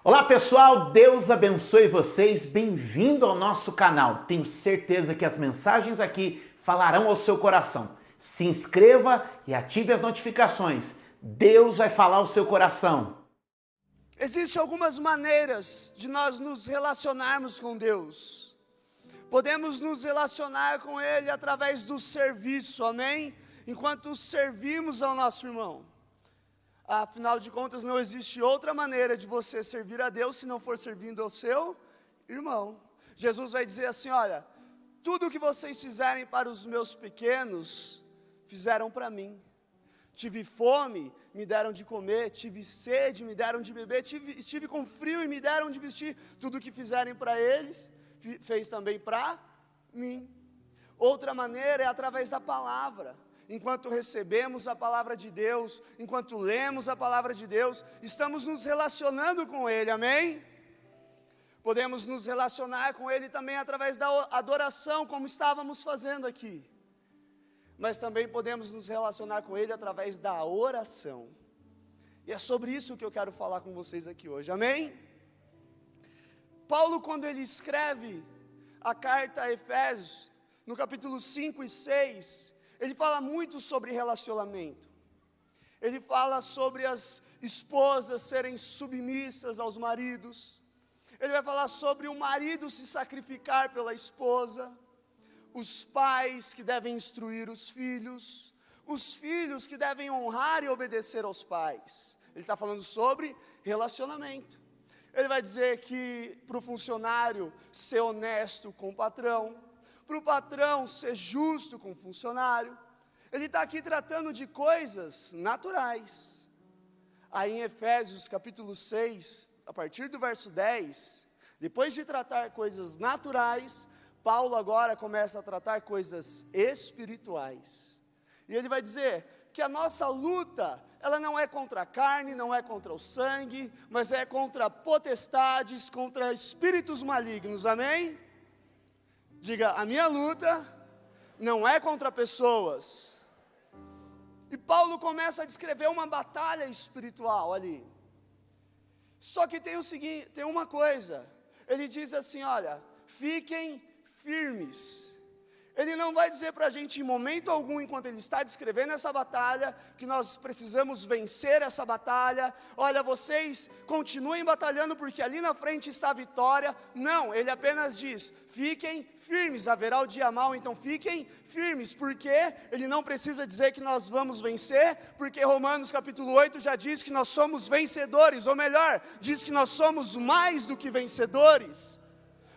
Olá pessoal, Deus abençoe vocês, bem-vindo ao nosso canal. Tenho certeza que as mensagens aqui falarão ao seu coração. Se inscreva e ative as notificações. Deus vai falar ao seu coração. Existem algumas maneiras de nós nos relacionarmos com Deus. Podemos nos relacionar com Ele através do serviço, amém? Enquanto servimos ao nosso irmão. Afinal de contas, não existe outra maneira de você servir a Deus se não for servindo ao seu irmão. Jesus vai dizer assim, olha, tudo o que vocês fizerem para os meus pequenos, fizeram para mim. Tive fome, me deram de comer, tive sede, me deram de beber, estive com frio e me deram de vestir. Tudo o que fizerem para eles, fez também para mim. Outra maneira é através da palavra. Enquanto recebemos a palavra de Deus, enquanto lemos a palavra de Deus, estamos nos relacionando com Ele, amém? Podemos nos relacionar com Ele também através da adoração, como estávamos fazendo aqui. Mas também podemos nos relacionar com Ele através da oração. E é sobre isso que eu quero falar com vocês aqui hoje, amém? Paulo, quando ele escreve a carta a Efésios, no capítulo 5 e 6, ele fala muito sobre relacionamento. Ele fala sobre as esposas serem submissas aos maridos. Ele vai falar sobre o marido se sacrificar pela esposa. Os pais que devem instruir os filhos que devem honrar e obedecer aos pais. Ele está falando sobre relacionamento. Ele vai dizer que para o funcionário ser honesto com o patrão, para o patrão ser justo com o funcionário. Ele está aqui tratando de coisas naturais. Aí em Efésios capítulo 6, a partir do verso 10, depois de tratar coisas naturais, Paulo agora começa a tratar coisas espirituais. E ele vai dizer que a nossa luta, ela não é contra a carne, não é contra o sangue, mas é contra potestades, contra espíritos malignos, amém? Diga, a minha luta não é contra pessoas. E Paulo começa a descrever uma batalha espiritual ali. Só que tem o seguinte, tem uma coisa. Ele diz assim, olha, fiquem firmes. Ele não vai dizer para a gente em momento algum, enquanto ele está descrevendo essa batalha, que nós precisamos vencer essa batalha. Olha, vocês continuem batalhando porque ali na frente está a vitória. Não, ele apenas diz, fiquem firmes, haverá o dia mau, então fiquem firmes. Porque ele não precisa dizer que nós vamos vencer, porque Romanos capítulo 8 já diz que nós somos vencedores, ou melhor, diz que nós somos mais do que vencedores.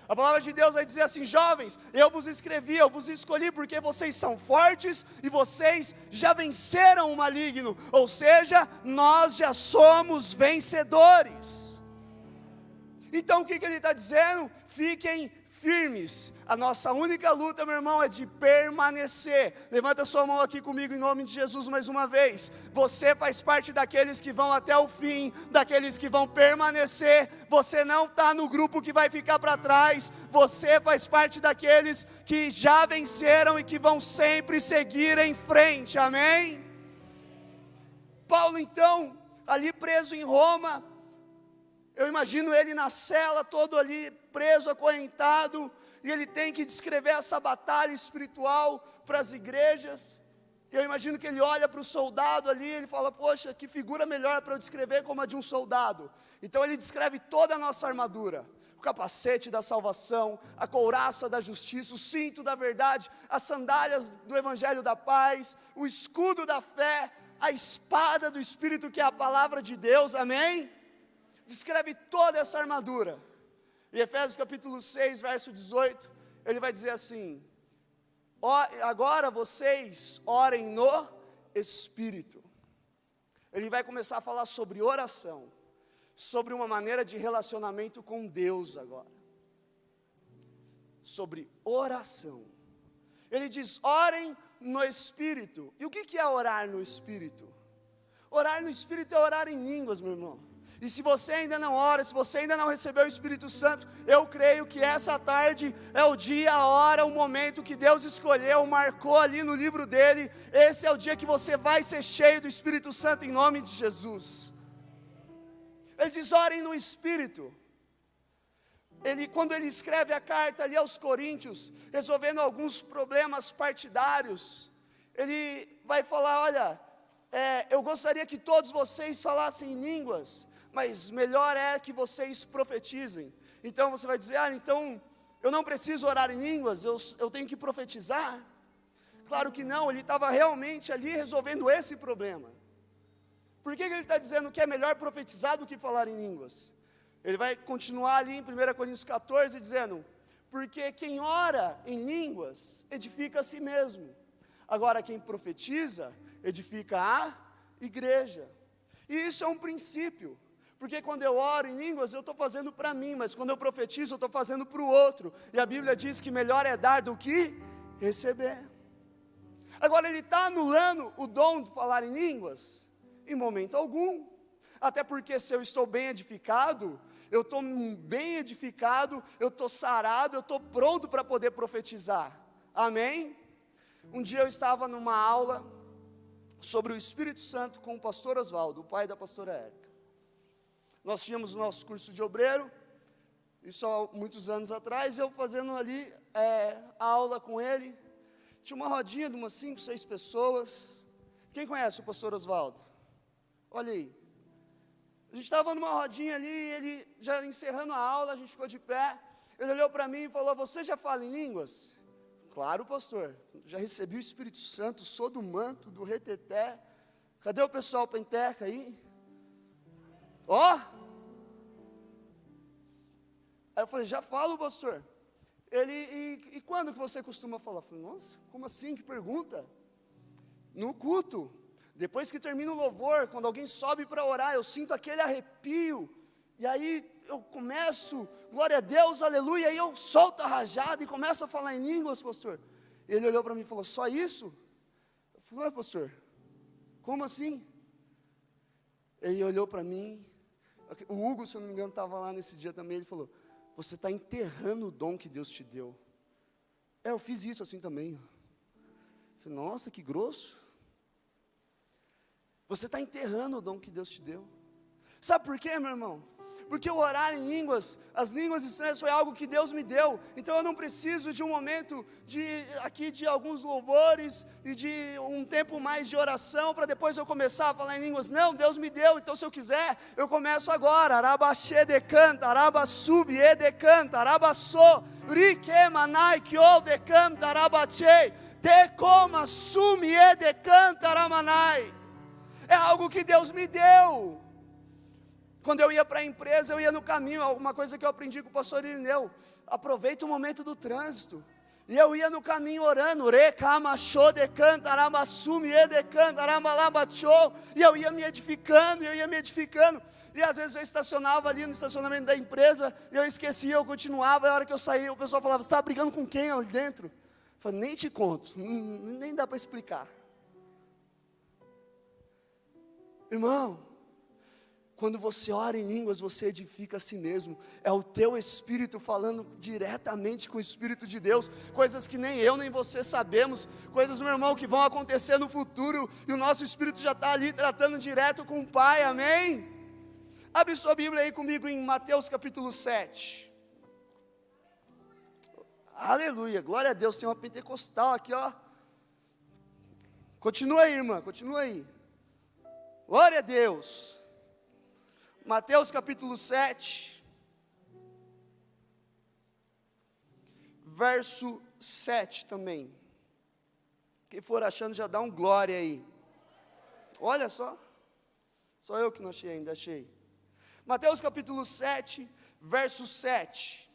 A palavra de Deus vai dizer assim, jovens, eu vos escrevi, eu vos escolhi porque vocês são fortes e vocês já venceram o maligno, ou seja, nós já somos vencedores. Então o que ele está dizendo? Fiquem firmes. A nossa única luta, meu irmão, é de permanecer. Levanta sua mão aqui comigo em nome de Jesus mais uma vez. Você faz parte daqueles que vão até o fim, daqueles que vão permanecer. Você não está no grupo que vai ficar para trás. Você faz parte daqueles que já venceram e que vão sempre seguir em frente, amém? Paulo então, ali preso em Roma, eu imagino ele na cela, todo ali preso, acorrentado, e ele tem que descrever essa batalha espiritual para as igrejas. Eu imagino que ele olha para o soldado ali, ele fala, poxa, que figura melhor para eu descrever como a de um soldado. Então ele descreve toda a nossa armadura, o capacete da salvação, a couraça da justiça, o cinto da verdade, as sandálias do evangelho da paz, o escudo da fé, a espada do Espírito que é a palavra de Deus, amém? Descreve toda essa armadura. Em Efésios capítulo 6, verso 18, ele vai dizer assim, agora vocês orem no Espírito. Ele vai começar a falar sobre oração, sobre uma maneira de relacionamento com Deus agora. Sobre oração. Ele diz, orem no Espírito. E o que é orar no Espírito? Orar no Espírito é orar em línguas, meu irmão. E se você ainda não ora, se você ainda não recebeu o Espírito Santo, eu creio que essa tarde é o dia, a hora, o momento que Deus escolheu, marcou ali no livro dele. Esse é o dia que você vai ser cheio do Espírito Santo em nome de Jesus. Ele diz, orem no Espírito. Quando ele escreve a carta ali aos Coríntios, resolvendo alguns problemas partidários, ele vai falar, olha, eu gostaria que todos vocês falassem em línguas, mas melhor é que vocês profetizem. Então você vai dizer, então eu não preciso orar em línguas, eu tenho que profetizar? Claro que não, ele estava realmente ali resolvendo esse problema. Por que ele está dizendo que é melhor profetizar do que falar em línguas? Ele vai continuar ali em 1 Coríntios 14 dizendo, porque quem ora em línguas edifica a si mesmo, agora quem profetiza edifica a igreja. E isso é um princípio, porque quando eu oro em línguas eu estou fazendo para mim, mas quando eu profetizo eu estou fazendo para o outro, e a Bíblia diz que melhor é dar do que receber. Agora ele está anulando o dom de falar em línguas? Em momento algum, até porque se eu estou bem edificado, eu estou bem edificado, eu estou sarado, eu estou pronto para poder profetizar, amém? Um dia eu estava numa aula sobre o Espírito Santo com o pastor Oswaldo, o pai da pastora Érica. Nós tínhamos o nosso curso de obreiro, isso há muitos anos atrás, eu fazendo ali a aula com ele, tinha uma rodinha de umas 5, 6 pessoas. Quem conhece o pastor Oswaldo? Olha aí. A gente estava numa rodinha ali, ele já encerrando a aula, a gente ficou de pé, ele olhou para mim e falou, você já fala em línguas? Claro, pastor, já recebi o Espírito Santo, sou do manto, do reteté. Cadê o pessoal penteca aí? Ó! Aí eu falei, já falo, pastor. Ele, e quando que você costuma falar? Eu falei, nossa, como assim, que pergunta? No culto. Depois que termina o louvor, quando alguém sobe para orar, eu sinto aquele arrepio, e aí eu começo, glória a Deus, aleluia, aí eu solto a rajada e começo a falar em línguas, pastor. Ele olhou para mim e falou, só isso? Eu falei, pastor, como assim? Ele olhou para mim, o Hugo, se eu não me engano, estava lá nesse dia também, ele falou, você está enterrando o dom que Deus te deu. Eu fiz isso assim também. Eu falei, nossa, que grosso. Você está enterrando o dom que Deus te deu. Sabe por quê, meu irmão? Porque o orar em línguas, as línguas estranhas foi algo que Deus me deu. Então eu não preciso de um momento de alguns louvores e de um tempo mais de oração para depois eu começar a falar em línguas. Não, Deus me deu, então se eu quiser, eu começo agora. Arabaxê decanta, arabassubi e decanta, arabassô, rique manai kio decanta, arabaxê, decoma sumi e decanta, aramanai. É algo que Deus me deu. Quando eu ia para a empresa, eu ia no caminho, alguma coisa que eu aprendi com o pastor Irineu, aproveita o momento do trânsito, e eu ia no caminho orando, e eu ia me edificando, e às vezes eu estacionava ali no estacionamento da empresa, e eu esquecia, eu continuava, e a hora que eu saía, o pessoal falava, você está brigando com quem ali dentro? Eu falei, nem te conto, nem dá para explicar. Irmão, quando você ora em línguas, você edifica a si mesmo, é o teu espírito falando diretamente com o Espírito de Deus, coisas que nem eu nem você sabemos, coisas, meu irmão, que vão acontecer no futuro, e o nosso espírito já está ali tratando direto com o Pai, amém? Abre sua Bíblia aí comigo em Mateus capítulo 7, aleluia, glória a Deus, tem uma pentecostal aqui, ó, continua aí, irmã, continua aí, glória a Deus. Mateus capítulo 7, verso 7 também. Quem for achando já dá um glória aí. Olha só eu que não achei ainda, achei. Mateus capítulo 7, verso 7.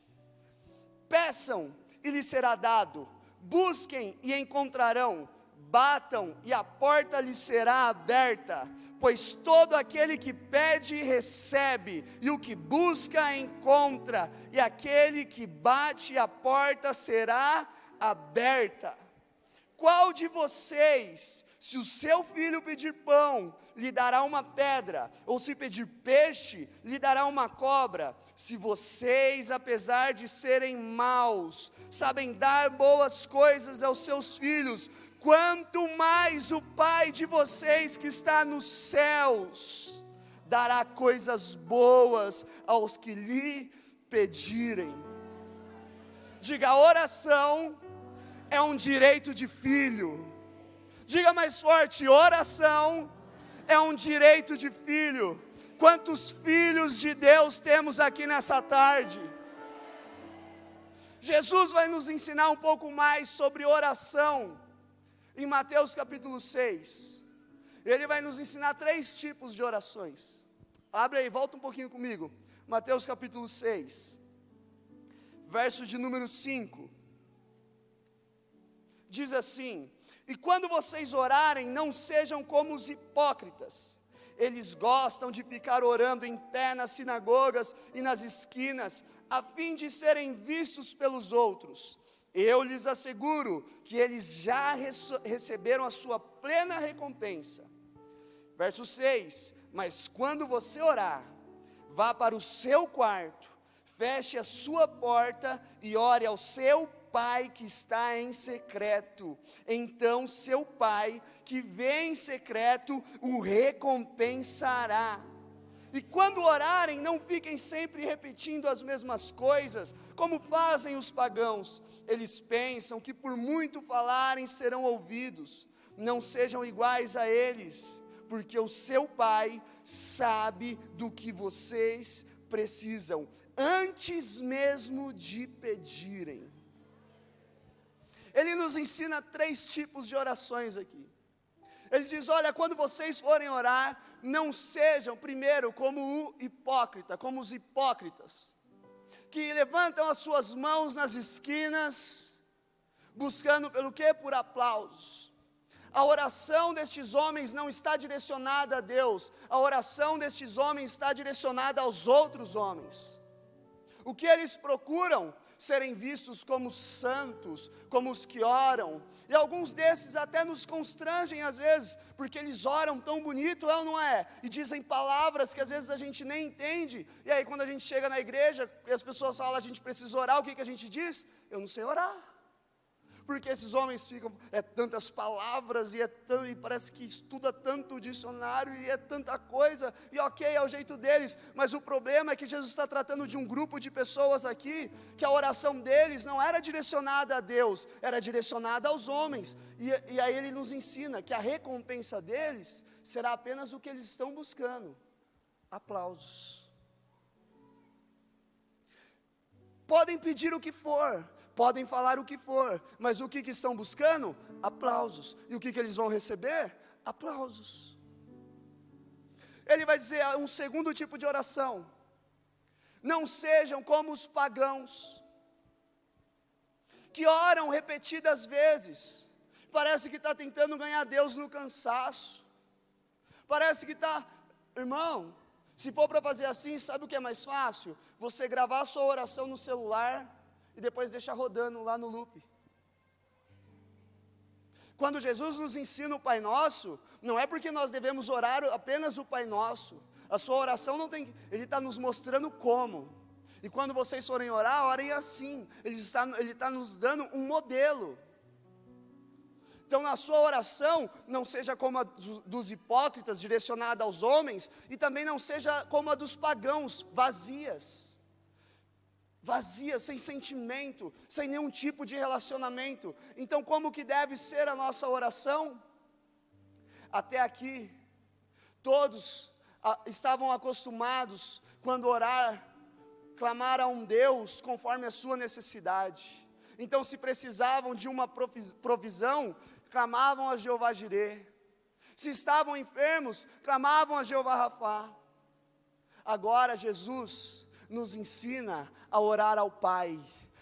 Peçam e lhes será dado, busquem e encontrarão, batam e a porta lhes será aberta, pois todo aquele que pede recebe, e o que busca encontra, e aquele que bate a porta será aberta. Qual de vocês, se o seu filho pedir pão, lhe dará uma pedra, ou se pedir peixe, lhe dará uma cobra? Se vocês, apesar de serem maus, sabem dar boas coisas aos seus filhos, quanto mais o Pai de vocês que está nos céus dará coisas boas aos que lhe pedirem. Diga, oração é um direito de filho. Diga mais forte, oração é um direito de filho. Quantos filhos de Deus temos aqui nessa tarde? Jesus vai nos ensinar um pouco mais sobre oração em Mateus capítulo 6. Ele vai nos ensinar 3 tipos de orações. Abre aí, volta um pouquinho comigo. Mateus capítulo 6, verso de número 5. Diz assim: e quando vocês orarem, não sejam como os hipócritas. Eles gostam de ficar orando em pé nas sinagogas e nas esquinas, a fim de serem vistos pelos outros. Eu lhes asseguro que eles já receberam a sua plena recompensa. Verso 6, mas quando você orar, vá para o seu quarto, feche a sua porta e ore ao seu Pai que está em secreto. Então seu Pai que vê em secreto o recompensará. E quando orarem, não fiquem sempre repetindo as mesmas coisas, como fazem os pagãos. Eles pensam que por muito falarem serão ouvidos. Não sejam iguais a eles, porque o seu Pai sabe do que vocês precisam, antes mesmo de pedirem. Ele nos ensina 3 tipos de orações aqui. Ele diz, olha, quando vocês forem orar, não sejam primeiro como o hipócrita, como os hipócritas, que levantam as suas mãos nas esquinas, buscando pelo quê? Por aplausos. A oração destes homens não está direcionada a Deus, a oração destes homens está direcionada aos outros homens. O que eles procuram? Serem vistos como santos, como os que oram, e alguns desses até nos constrangem às vezes, porque eles oram tão bonito, é ou não é? E dizem palavras que às vezes a gente nem entende, e aí quando a gente chega na igreja, e as pessoas falam, a gente precisa orar, o que a gente diz? Eu não sei orar. Porque esses homens ficam, tantas palavras, e parece que estuda tanto o dicionário, e é tanta coisa, e ok, é o jeito deles, mas o problema é que Jesus está tratando de um grupo de pessoas aqui, que a oração deles não era direcionada a Deus, era direcionada aos homens, e aí ele nos ensina que a recompensa deles será apenas o que eles estão buscando, aplausos. Podem pedir o que for, podem falar o que for, mas o que estão buscando? Aplausos. E o que eles vão receber? Aplausos. Ele vai dizer um segundo tipo de oração: não sejam como os pagãos, que oram repetidas vezes, parece que está tentando ganhar Deus no cansaço, parece que está, irmão, se for para fazer assim, sabe o que é mais fácil? Você gravar a sua oração no celular, e depois deixa rodando lá no loop. Quando Jesus nos ensina o Pai Nosso, não é porque nós devemos orar apenas o Pai Nosso. A sua oração não tem, Ele está nos mostrando como. E quando vocês forem orar, orem assim. Ele está nos dando um modelo. Então na sua oração, não seja como a dos hipócritas, direcionada aos homens, e também não seja como a dos pagãos, vazias, sem sentimento, sem nenhum tipo de relacionamento. Então como que deve ser a nossa oração? Até aqui, todos estavam acostumados, quando orar, clamar a um Deus conforme a sua necessidade. Então se precisavam de uma provisão, clamavam a Jeová Jirê. Se estavam enfermos, clamavam a Jeová Rafá. Agora Jesus nos ensina a orar ao Pai,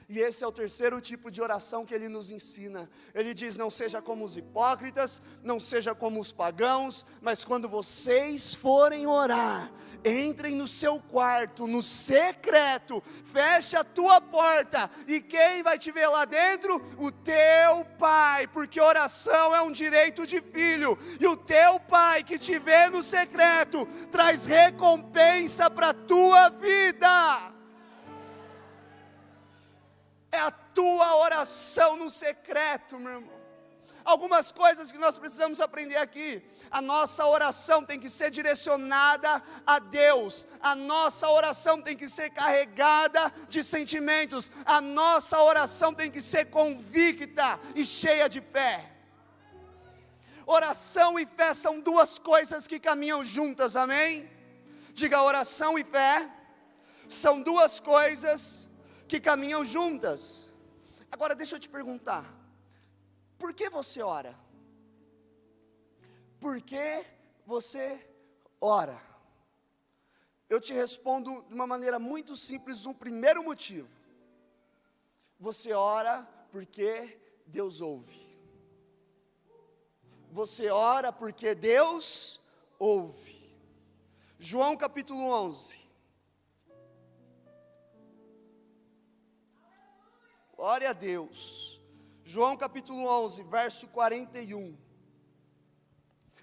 e esse é o terceiro tipo de oração que Ele nos ensina. Ele diz, não seja como os hipócritas, não seja como os pagãos, mas quando vocês forem orar, entrem no seu quarto, no secreto, feche a tua porta, e quem vai te ver lá dentro? O teu Pai, porque oração é um direito de filho, e o teu Pai que te vê no secreto, traz recompensa para a tua vida. É a tua oração no secreto, meu irmão. Algumas coisas que nós precisamos aprender aqui. A nossa oração tem que ser direcionada a Deus. A nossa oração tem que ser carregada de sentimentos. A nossa oração tem que ser convicta e cheia de fé. Oração e fé são duas coisas que caminham juntas, amém? Diga, oração e fé são duas coisas que caminham juntas. Agora deixa eu te perguntar, por que você ora? Por que você ora? Eu te respondo de uma maneira muito simples, um primeiro motivo. Você ora porque Deus ouve. Você ora porque Deus ouve. João capítulo 11. Glória a Deus. João capítulo 11, verso 41.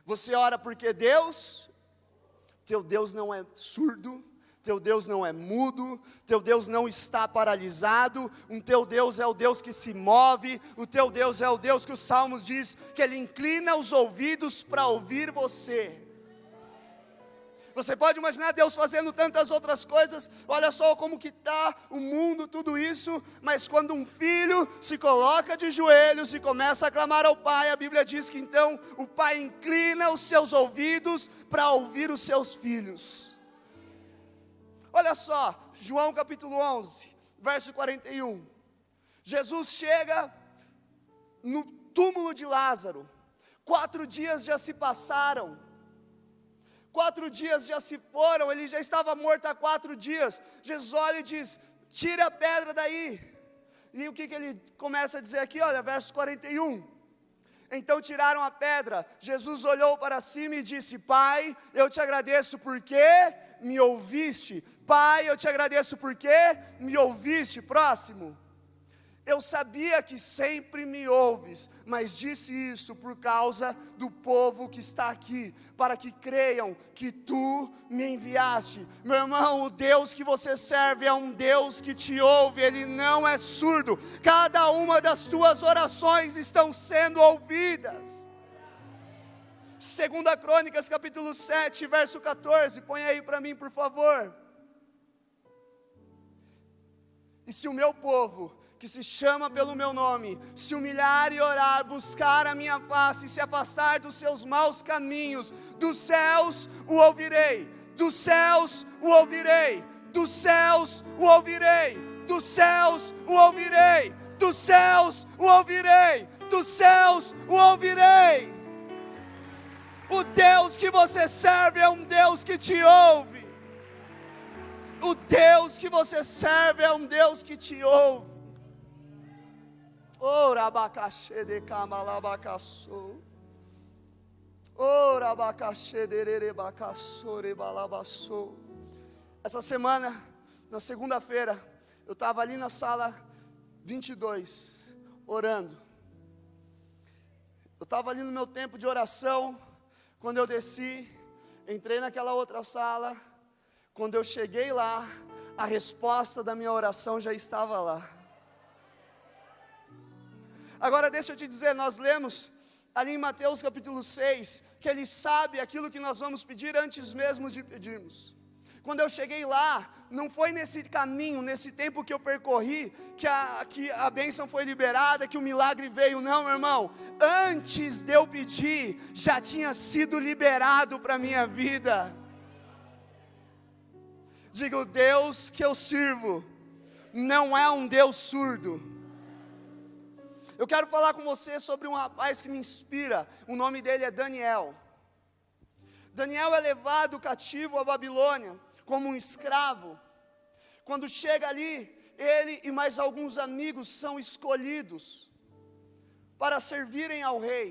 Você ora porque Deus, teu Deus não é surdo, teu Deus não é mudo, teu Deus não está paralisado, teu Deus é o Deus que se move, o teu Deus é o Deus que os Salmos diz que Ele inclina os ouvidos para ouvir você. Você pode imaginar Deus fazendo tantas outras coisas, olha só como que está o mundo, tudo isso, mas quando um filho se coloca de joelhos e começa a clamar ao pai, a Bíblia diz que então o pai inclina os seus ouvidos para ouvir os seus filhos. Olha só, João capítulo 11, verso 41, Jesus chega no túmulo de Lázaro, 4 dias já se passaram, 4 dias já se foram, ele já estava morto há 4 dias, Jesus olha e diz, tira a pedra daí, e o que ele começa a dizer aqui, olha, verso 41, então tiraram a pedra, Jesus olhou para cima e disse, Pai, eu te agradeço porque me ouviste, Pai, eu te agradeço porque me ouviste, próximo, eu sabia que sempre me ouves, mas disse isso por causa do povo que está aqui, para que creiam que tu me enviaste. Meu irmão, o Deus que você serve é um Deus que te ouve, Ele não é surdo, cada uma das tuas orações estão sendo ouvidas. 2 Crônicas capítulo 7, verso 14, põe aí para mim por favor. E se o meu povo, que se chama pelo meu nome, se humilhar e orar, buscar a minha face, e se afastar dos seus maus caminhos, dos céus o ouvirei, dos céus o ouvirei, dos céus o ouvirei, dos céus o ouvirei, dos céus o ouvirei, dos céus o ouvirei. O Deus que você serve é um Deus que te ouve. O Deus que você serve é um Deus que te ouve. Ora abacaxê de camalabacaçou. Ora abacaxê de rerebacaçore balabaçou. Essa semana, na segunda-feira, eu estava ali na sala 22, orando. Eu estava ali no meu tempo de oração. Quando eu desci, entrei naquela outra sala. Quando eu cheguei lá, a resposta da minha oração já estava lá. Agora deixa eu te dizer, nós lemos ali em Mateus capítulo 6, que Ele sabe aquilo que nós vamos pedir antes mesmo de pedirmos. Quando eu cheguei lá, não foi nesse caminho, nesse tempo que eu percorri, que a bênção foi liberada, que o milagre veio, não, meu irmão. Antes de eu pedir, já tinha sido liberado para a minha vida. Diga, o Deus que eu sirvo não é um Deus surdo. Eu quero falar com você sobre um rapaz que me inspira, o nome dele é Daniel. Daniel é levado cativo à Babilônia, como um escravo. Quando chega ali, ele e mais alguns amigos são escolhidos para servirem ao rei.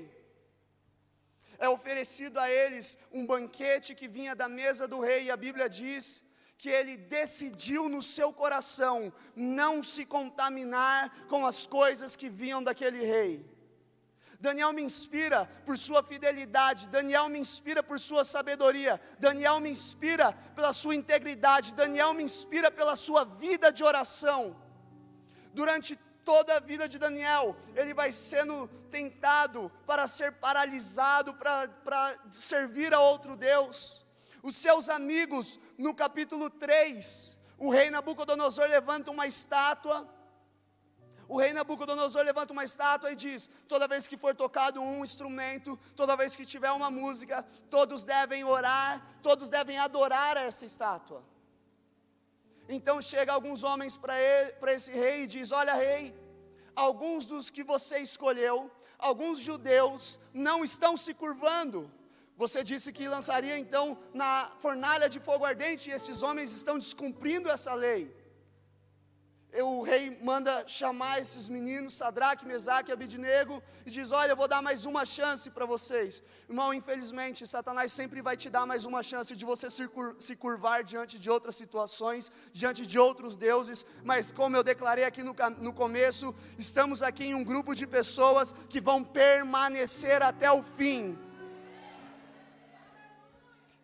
É oferecido a eles um banquete que vinha da mesa do rei, e a Bíblia diz que ele decidiu no seu coração não se contaminar com as coisas que vinham daquele rei. Daniel me inspira por sua fidelidade, Daniel me inspira por sua sabedoria, Daniel me inspira pela sua integridade, Daniel me inspira pela sua vida de oração. Durante toda a vida de Daniel, ele vai sendo tentado para ser paralisado, para servir a outro Deus. Os seus amigos, no capítulo 3, o rei Nabucodonosor levanta uma estátua. O rei Nabucodonosor levanta uma estátua e diz: toda vez que for tocado um instrumento, toda vez que tiver uma música, todos devem orar, todos devem adorar essa estátua. Então chega alguns homens para esse rei e diz: olha, rei, alguns dos que você escolheu, alguns judeus, não estão se curvando. Você disse que lançaria então na fornalha de fogo ardente, e esses homens estão descumprindo essa lei. O rei manda chamar esses meninos, Sadraque, Mesaque e Abidnego, e diz: olha, eu vou dar mais uma chance para vocês. Irmão, infelizmente, Satanás sempre vai te dar mais uma chance de você se curvar diante de outras situações, diante de outros deuses, mas como eu declarei aqui no começo, estamos aqui em um grupo de pessoas que vão permanecer até o fim.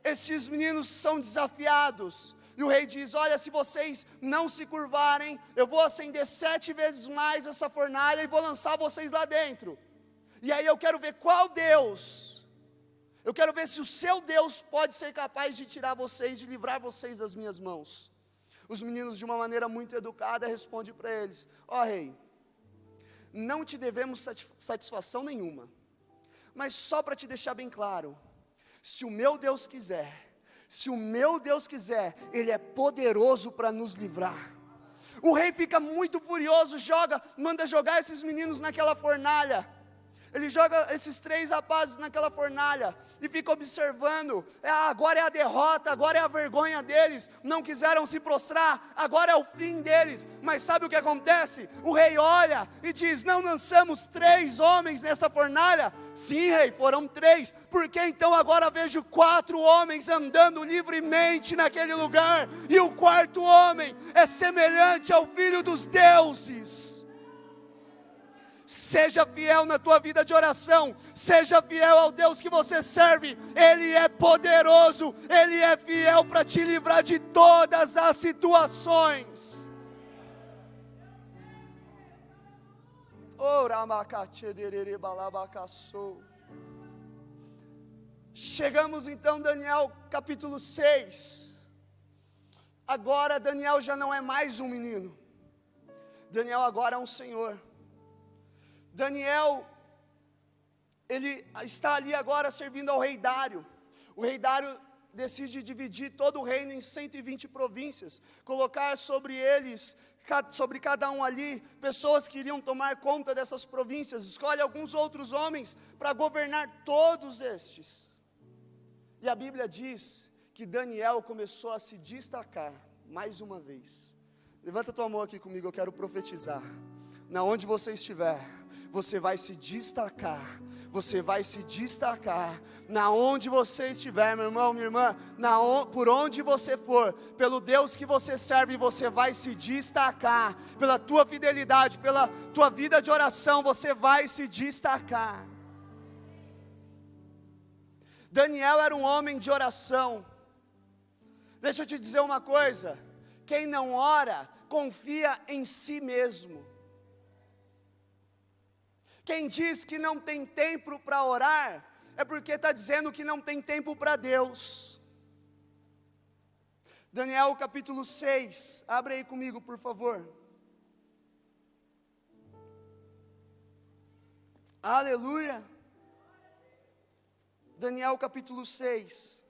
Estes meninos são desafiados, e o rei diz: olha, se vocês não se curvarem, eu vou acender 7 vezes mais essa fornalha e vou lançar vocês lá dentro. E aí eu quero ver qual Deus, eu quero ver se o seu Deus pode ser capaz de tirar vocês, de livrar vocês das minhas mãos. Os meninos, de uma maneira muito educada, respondem para eles: ó rei, não te devemos satisfação nenhuma, mas só para te deixar bem claro, se o meu Deus quiser, Ele é poderoso para nos livrar. O rei fica muito furioso, manda jogar esses meninos naquela fornalha. Ele joga esses 3 rapazes naquela fornalha e fica observando. Agora é a derrota, agora é a vergonha deles. Não quiseram se prostrar, agora é o fim deles. Mas sabe o que acontece? O rei olha e diz: não lançamos 3 homens nessa fornalha? Sim, rei, foram 3. Por que então agora vejo 4 homens andando livremente naquele lugar? E o 4º homem é semelhante ao Filho dos deuses. Seja fiel na tua vida de oração, seja fiel ao Deus que você serve. Ele é poderoso, Ele é fiel para te livrar de todas as situações. Chegamos então, Daniel capítulo 6. Agora Daniel já não é mais um menino, Daniel agora é um senhor. Daniel, ele está ali agora servindo ao rei Dário. O rei Dário decide dividir todo o reino em 120 províncias, colocar sobre eles, sobre cada um ali, pessoas que iriam tomar conta dessas províncias. Escolhe alguns outros homens para governar todos estes. E a Bíblia diz que Daniel começou a se destacar mais uma vez. Levanta tua mão aqui comigo, eu quero profetizar. Na onde você estiver, você vai se destacar, você vai se destacar, na onde você estiver, meu irmão, minha irmã, por onde você for, pelo Deus que você serve, você vai se destacar, pela tua fidelidade, pela tua vida de oração, você vai se destacar. Daniel era um homem de oração. Deixa eu te dizer uma coisa, quem não ora, confia em si mesmo. Quem diz que não tem tempo para orar, é porque está dizendo que não tem tempo para Deus. Daniel capítulo 6, abre aí comigo por favor. Aleluia. Daniel capítulo 6.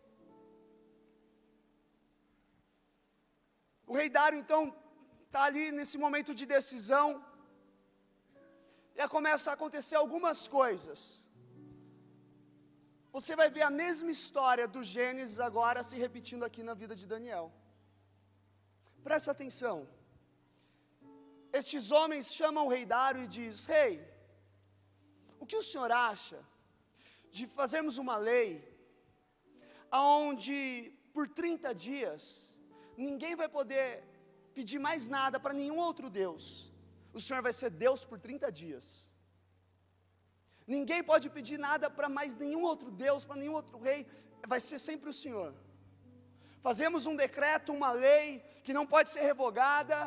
O rei Dário então está ali nesse momento de decisão. E começa a acontecer algumas coisas. Você vai ver a mesma história do Gênesis agora se repetindo aqui na vida de Daniel. Presta atenção. Estes homens chamam o rei Dário e diz: rei, o que o senhor acha de fazermos uma lei onde por 30 dias ninguém vai poder pedir mais nada para nenhum outro Deus? O Senhor vai ser Deus por 30 dias. Ninguém pode pedir nada para mais nenhum outro Deus, para nenhum outro rei. Vai ser sempre o Senhor. Fazemos um decreto, uma lei que não pode ser revogada.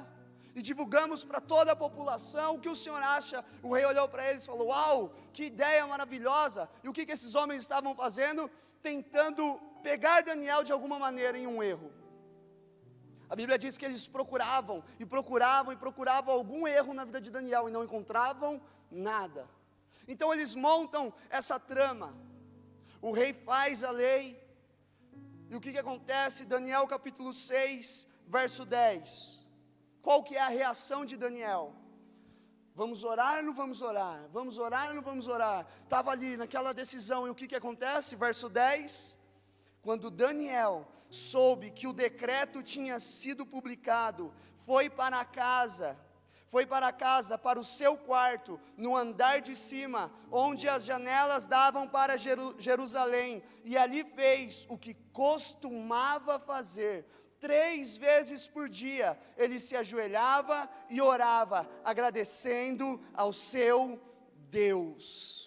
e divulgamos para toda a população. O que o senhor acha? O rei olhou para eles e falou: uau, que ideia maravilhosa. E o que esses homens estavam fazendo? Tentando pegar Daniel de alguma maneira em um erro. A Bíblia diz que eles procuravam algum erro na vida de Daniel e não encontravam nada. Então eles montam essa trama. O rei faz a lei. E o que acontece? Daniel capítulo 6, verso 10. Qual que é a reação de Daniel? Vamos orar ou não vamos orar? Vamos orar ou não vamos orar? Estava ali naquela decisão. E o que acontece? Verso 10. Quando Daniel soube que o decreto tinha sido publicado, foi para casa, para o seu quarto, no andar de cima, onde as janelas davam para Jerusalém, e ali fez o que costumava fazer. 3 vezes por dia, ele se ajoelhava e orava, agradecendo ao seu Deus.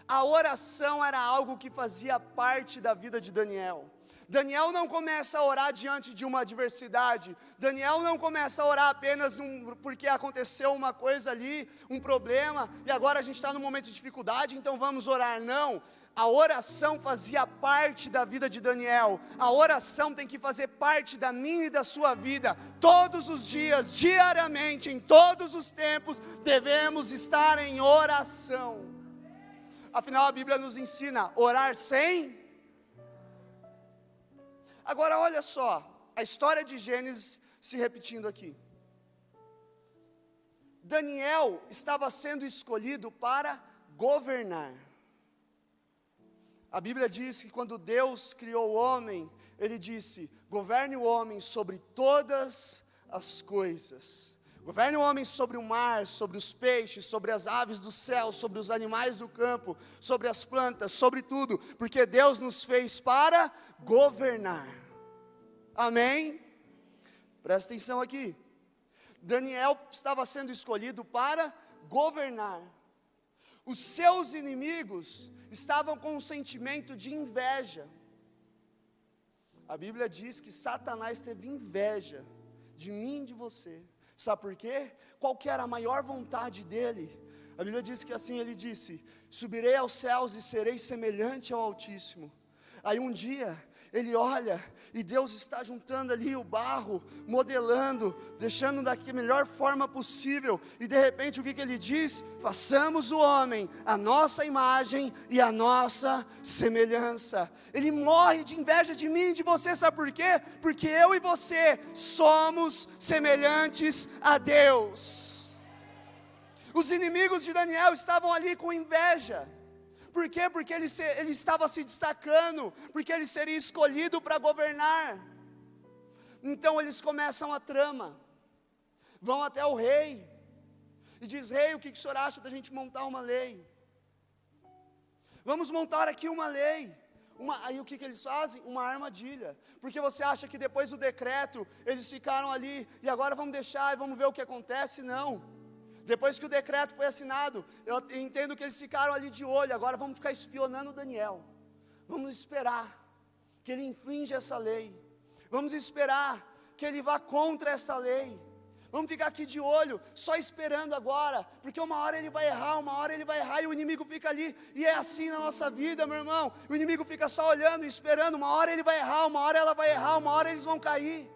A oração era algo que fazia parte da vida de Daniel. Daniel não começa a orar diante de uma adversidade. Daniel não começa a orar apenas porque aconteceu uma coisa ali, um problema, e agora a gente está num momento de dificuldade, então vamos orar. Não, a oração fazia parte da vida de Daniel. A oração tem que fazer parte da minha e da sua vida. Todos os dias, diariamente, em todos os tempos, devemos estar em oração. Afinal, a Bíblia nos ensina a orar sem. Agora olha só, a história de Gênesis se repetindo aqui. Daniel estava sendo escolhido para governar. A Bíblia diz que quando Deus criou o homem, Ele disse: governe o homem sobre todas as coisas. Governe o homem sobre o mar, sobre os peixes, sobre as aves do céu, sobre os animais do campo, sobre as plantas, sobre tudo, porque Deus nos fez para governar. Amém? Presta atenção aqui. Daniel estava sendo escolhido para governar. Os seus inimigos estavam com um sentimento de inveja. A Bíblia diz que Satanás teve inveja de mim e de você. Sabe por quê? Qual que era a maior vontade dele? A Bíblia diz que assim ele disse: subirei aos céus e serei semelhante ao Altíssimo. Aí um dia ele olha e Deus está juntando ali o barro, modelando, deixando da melhor forma possível, e de repente o que ele diz? Façamos o homem a nossa imagem e a nossa semelhança. Ele morre de inveja de mim e de você, sabe por quê? Porque eu e você somos semelhantes a Deus. Os inimigos de Daniel estavam ali com inveja. Por quê? Porque ele estava se destacando, porque ele seria escolhido para governar. Então eles começam a trama, vão até o rei, e diz: rei, o que o senhor acha da gente montar uma lei? Vamos montar aqui uma lei. Aí o que eles fazem? Uma armadilha. Porque você acha que depois do decreto, eles ficaram ali, e agora vamos deixar e vamos ver o que acontece? Não. Depois que o decreto foi assinado, eu entendo que eles ficaram ali de olho. Agora vamos ficar espionando Daniel. Vamos esperar que ele infrinja essa lei. Vamos esperar que ele vá contra essa lei. Vamos ficar aqui de olho, só esperando agora, porque uma hora ele vai errar, e o inimigo fica ali. E é assim na nossa vida, meu irmão. O inimigo fica só olhando e esperando. Uma hora ele vai errar, uma hora ela vai errar, uma hora eles vão cair.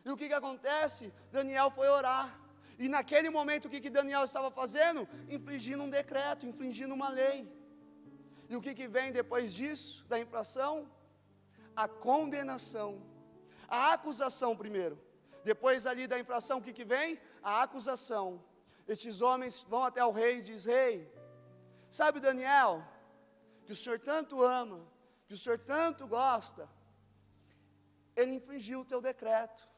E o que acontece? Daniel foi orar. E naquele momento o que Daniel estava fazendo? Infligindo um decreto, infligindo uma lei. E o que vem depois disso, da infração? A condenação. A acusação primeiro. Depois ali da infração o que vem? A acusação. Estes homens vão até o rei e dizem: rei, sabe Daniel, que o senhor tanto ama, que o senhor tanto gosta, ele infringiu o teu decreto.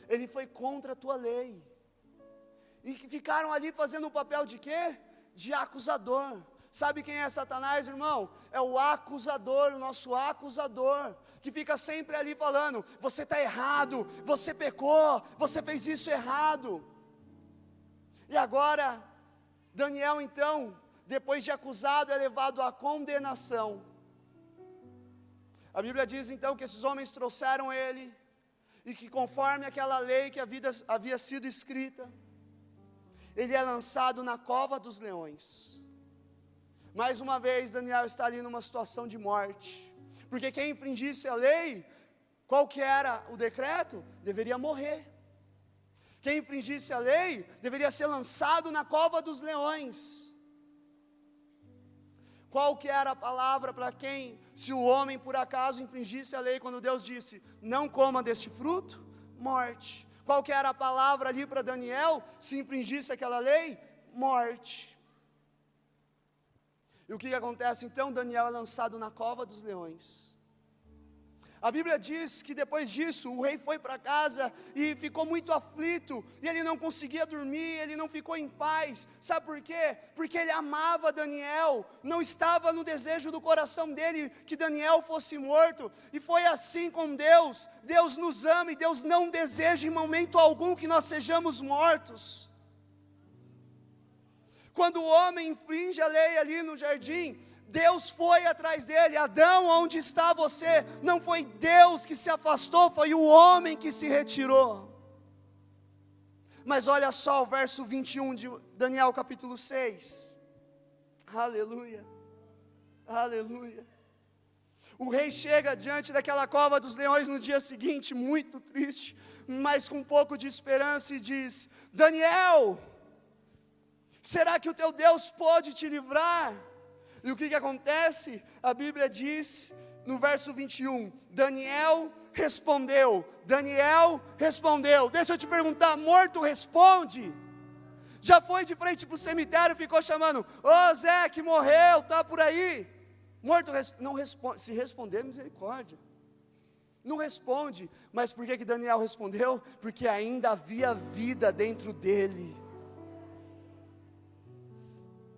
Ele foi contra a tua lei. E que ficaram ali fazendo o papel de quê? De acusador. Sabe quem é Satanás, irmão? É o acusador, o nosso acusador, que fica sempre ali falando: você está errado, você pecou, você fez isso errado. E agora, Daniel então, depois de acusado, é levado à condenação. A Bíblia diz então que esses homens trouxeram ele, e que conforme aquela lei que havia sido escrita, ele é lançado na cova dos leões. Mais uma vez, Daniel está ali numa situação de morte, porque quem infringisse a lei, qual que era o decreto? Deveria morrer. Quem infringisse a lei, deveria ser lançado na cova dos leões. Qual que era a palavra para quem, se o homem por acaso infringisse a lei, quando Deus disse, não coma deste fruto? Morte. Qual que era a palavra ali para Daniel, se infringisse aquela lei? Morte. E o que acontece então? Daniel é lançado na cova dos leões. A Bíblia diz que depois disso, o rei foi para casa e ficou muito aflito, e ele não conseguia dormir, ele não ficou em paz. Sabe por quê? Porque ele amava Daniel, não estava no desejo do coração dele que Daniel fosse morto, e foi assim com Deus. Deus nos ama e Deus não deseja em momento algum que nós sejamos mortos. Quando o homem infringe a lei ali no jardim, Deus foi atrás dele. Adão, onde está você? Não foi Deus que se afastou, foi o homem que se retirou. Mas olha só o verso 21 de Daniel capítulo 6. Aleluia, aleluia. O rei chega diante daquela cova dos leões no dia seguinte, muito triste, mas com um pouco de esperança, e diz: Daniel, será que o teu Deus pode te livrar? E o que acontece? A Bíblia diz no verso 21, Daniel respondeu. Deixa eu te perguntar, morto responde? Já foi de frente para o cemitério, ficou chamando, ô Zé que morreu, está por aí? Morto não responde, se responder, misericórdia. Não responde, mas por que Daniel respondeu? Porque ainda havia vida dentro dele.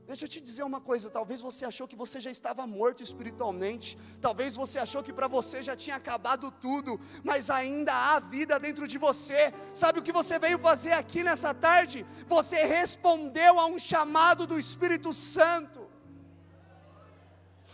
Deixa eu te dizer uma coisa, talvez você achou que você já estava morto espiritualmente, talvez você achou que para você já tinha acabado tudo, mas ainda há vida dentro de você. Sabe o que você veio fazer aqui nessa tarde? Você respondeu a um chamado do Espírito Santo.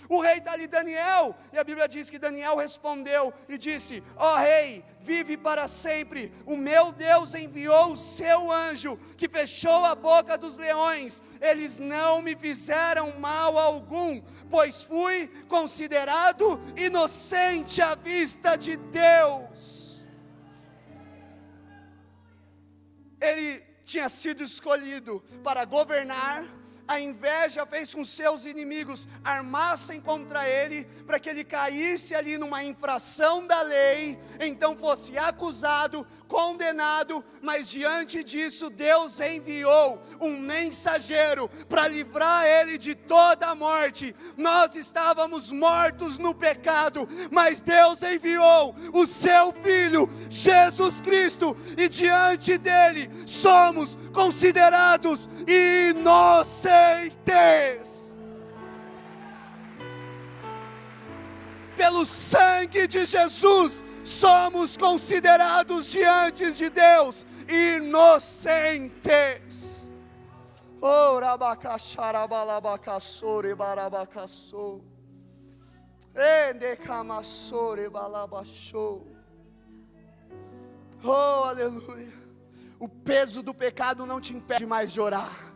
O rei está ali, Daniel, e a Bíblia diz que Daniel respondeu e disse: ó rei, vive para sempre, o meu Deus enviou o seu anjo, que fechou a boca dos leões, eles não me fizeram mal algum, pois fui considerado inocente à vista de Deus. Ele tinha sido escolhido para governar. A inveja fez com que seus inimigos armassem contra ele, para que ele caísse ali numa infração da lei, então fosse acusado, condenado, mas diante disso Deus enviou um mensageiro para livrar ele de toda a morte. Nós estávamos mortos no pecado, mas Deus enviou o seu Filho, Jesus Cristo, e diante dele somos considerados inocentes. Pelo sangue de Jesus, somos considerados diante de Deus inocentes. Oh, rabacacharabalabacassore barabacassou. Endecamassore balabachou. Oh, aleluia. O peso do pecado não te impede mais de orar.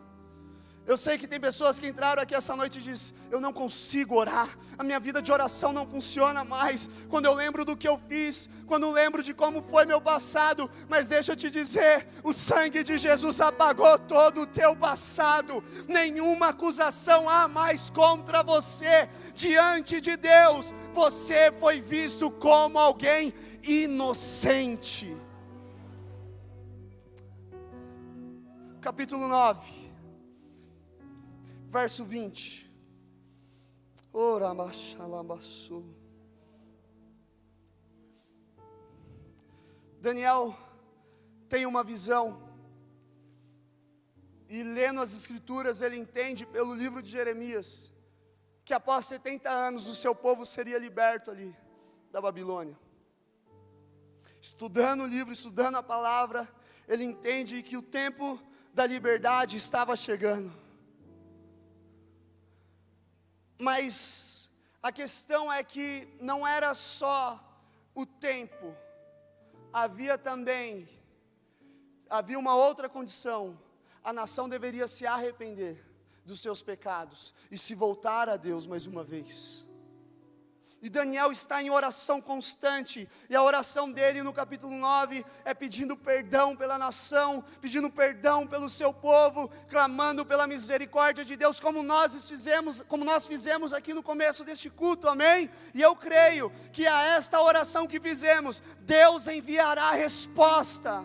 Eu sei que tem pessoas que entraram aqui essa noite e dizem: eu não consigo orar, a minha vida de oração não funciona mais, quando eu lembro do que eu fiz, quando eu lembro de como foi meu passado. Mas deixa eu te dizer, o sangue de Jesus apagou todo o teu passado, nenhuma acusação há mais contra você, diante de Deus, você foi visto como alguém inocente. Capítulo 9, verso 20. Daniel tem uma visão, e lendo as escrituras ele entende pelo livro de Jeremias, que após 70 anos o seu povo seria liberto ali da Babilônia. Estudando o livro, estudando a palavra, ele entende que o tempo da liberdade estava chegando. Mas a questão é que não era só o tempo, havia uma outra condição. A nação deveria se arrepender dos seus pecados e se voltar a Deus mais uma vez. E Daniel está em oração constante, e a oração dele no capítulo 9 é pedindo perdão pela nação, pedindo perdão pelo seu povo, clamando pela misericórdia de Deus, como nós fizemos aqui no começo deste culto, amém? E eu creio que a esta oração que fizemos, Deus enviará resposta.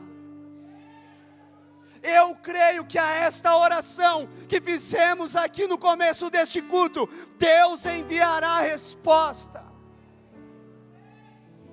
Eu creio que a esta oração que fizemos aqui no começo deste culto, Deus enviará resposta.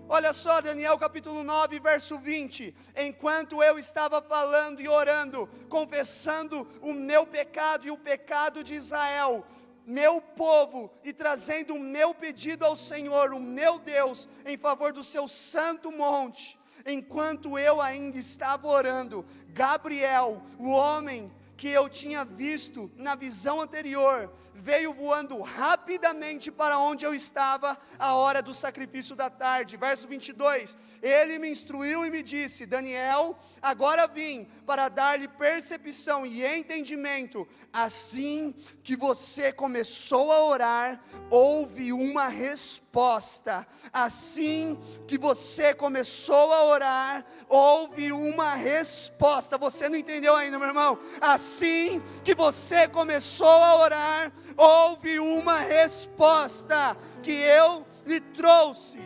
Olha só, Daniel capítulo 9, verso 20. Enquanto eu estava falando e orando, confessando o meu pecado e o pecado de Israel, meu povo, e trazendo o meu pedido ao Senhor, o meu Deus, em favor do seu santo monte, enquanto eu ainda estava orando, Gabriel, o homem que eu tinha visto na visão anterior, veio voando rapidamente para onde eu estava à hora do sacrifício da tarde. Verso 22, ele me instruiu e me disse: Daniel, agora vim para dar-lhe percepção e entendimento. Assim que você começou a orar, houve uma resposta. Assim que você começou a orar, houve uma resposta. Você não entendeu ainda, meu irmão? Assim que você começou a orar, houve uma resposta que eu lhe trouxe,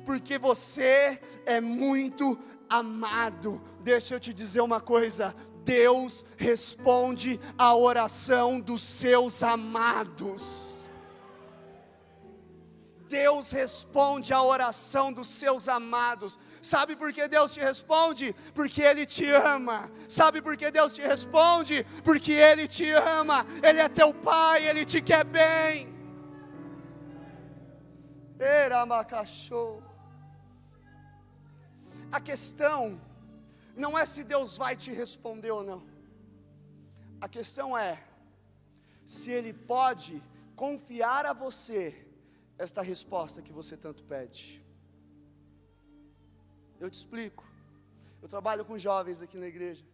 porque você é muito amado. Deixa eu te dizer uma coisa: Deus responde à oração dos seus amados. Deus responde à oração dos seus amados. Sabe por que Deus te responde? Porque Ele te ama. Sabe por que Deus te responde? Porque Ele te ama. Ele é teu Pai, Ele te quer bem. A questão não é se Deus vai te responder ou não. A questão é se Ele pode confiar a você esta resposta que você tanto pede. Eu te explico. Eu trabalho com jovens aqui na igreja.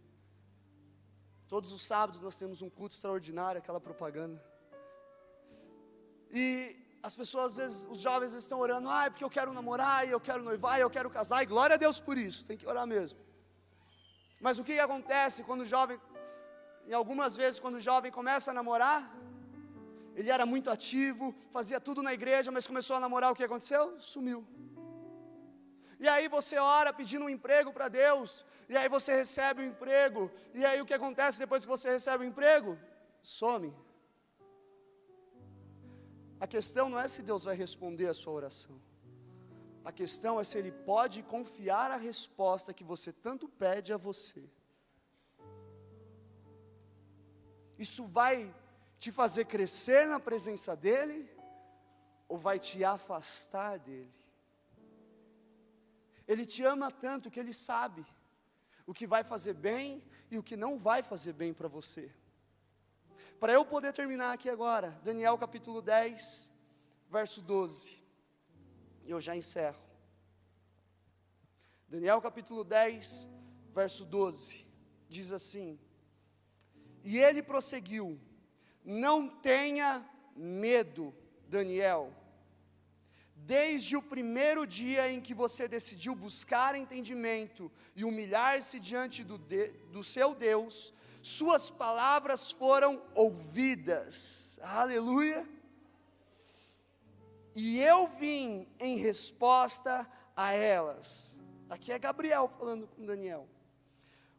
Todos os sábados nós temos um culto extraordinário, aquela propaganda. E as pessoas, às vezes, os jovens estão orando: é porque eu quero namorar, eu quero noivar, eu quero casar, e glória a Deus por isso, tem que orar mesmo. Mas o que acontece quando o jovem, e algumas vezes quando o jovem começa a namorar, ele era muito ativo, fazia tudo na igreja, mas começou a namorar, o que aconteceu? Sumiu. E aí você ora pedindo um emprego para Deus, e aí você recebe um emprego, e aí o que acontece depois que você recebe o emprego? Some. A questão não é se Deus vai responder a sua oração. A questão é se Ele pode confiar a resposta que você tanto pede a você. Isso vai te fazer crescer na presença dEle, ou vai te afastar dEle? Ele te ama tanto que Ele sabe o que vai fazer bem e o que não vai fazer bem para você. Para eu poder terminar aqui agora, Daniel capítulo 10, verso 12, eu já encerro. Daniel capítulo 10, verso 12, diz assim: e ele prosseguiu: não tenha medo, Daniel. Desde o primeiro dia em que você decidiu buscar entendimento e humilhar-se diante do seu Deus, suas palavras foram ouvidas. Aleluia. E eu vim em resposta a elas. Aqui é Gabriel falando com Daniel.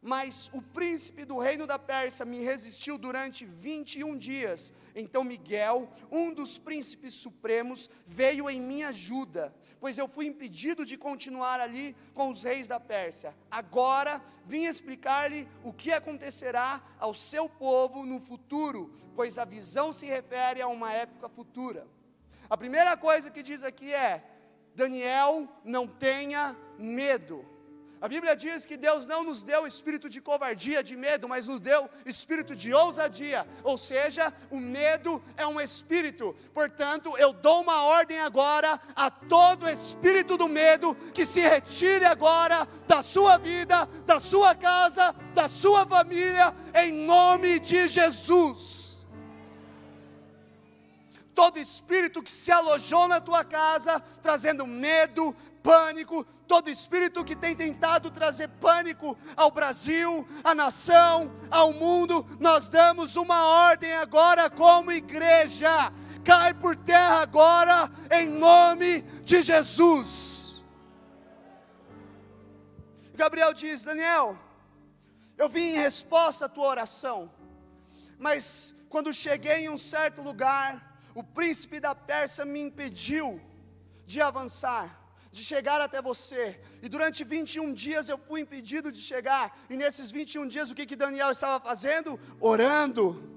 Mas o príncipe do reino da Pérsia me resistiu durante 21 dias. Então Miguel, um dos príncipes supremos, veio em minha ajuda, pois eu fui impedido de continuar ali com os reis da Pérsia. Agora vim explicar-lhe o que acontecerá ao seu povo no futuro, pois a visão se refere a uma época futura. A primeira coisa que diz aqui é: Daniel, não tenha medo. A Bíblia diz que Deus não nos deu espírito de covardia, de medo, mas nos deu espírito de ousadia. Ou seja, o medo é um espírito. Portanto, eu dou uma ordem agora a todo espírito do medo que se retire agora da sua vida, da sua casa, da sua família, em nome de Jesus. Todo espírito que se alojou na tua casa, trazendo medo, pânico, todo espírito que tem tentado trazer pânico ao Brasil, à nação, ao mundo, nós damos uma ordem agora como igreja, cai por terra agora, em nome de Jesus. Gabriel diz: Daniel, eu vim em resposta à tua oração, mas quando cheguei em um certo lugar, o príncipe da Pérsia me impediu de avançar, de chegar até você, e durante 21 dias eu fui impedido de chegar, e nesses 21 dias o que Daniel estava fazendo? Orando.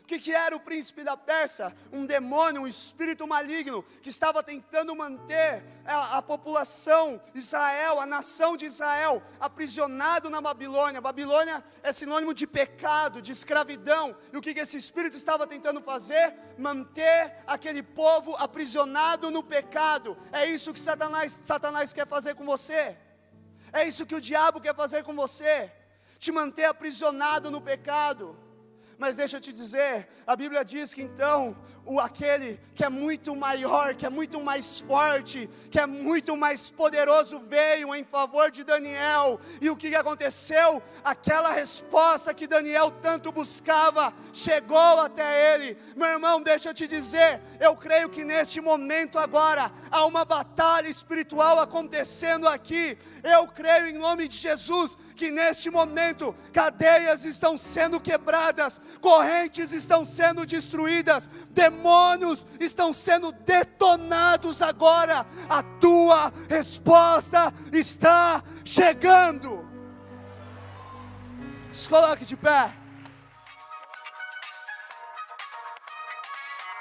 O que era o príncipe da Pérsia? Um demônio, um espírito maligno, que estava tentando manter a população de Israel, a nação de Israel, aprisionado na Babilônia. Babilônia é sinônimo de pecado, de escravidão, e o que esse espírito estava tentando fazer? Manter aquele povo aprisionado no pecado. É isso que Satanás quer fazer com você, é isso que o diabo quer fazer com você, te manter aprisionado no pecado. Mas deixa eu te dizer, a Bíblia diz que então, aquele que é muito maior, que é muito mais forte, que é muito mais poderoso, veio em favor de Daniel. E o que aconteceu? Aquela resposta que Daniel tanto buscava, chegou até ele. Meu irmão, deixa eu te dizer, eu creio que neste momento agora, há uma batalha espiritual acontecendo aqui. Eu creio em nome de Jesus, que neste momento, cadeias estão sendo quebradas, correntes estão sendo destruídas, demônios estão sendo detonados agora. A tua resposta está chegando. Se coloque de pé.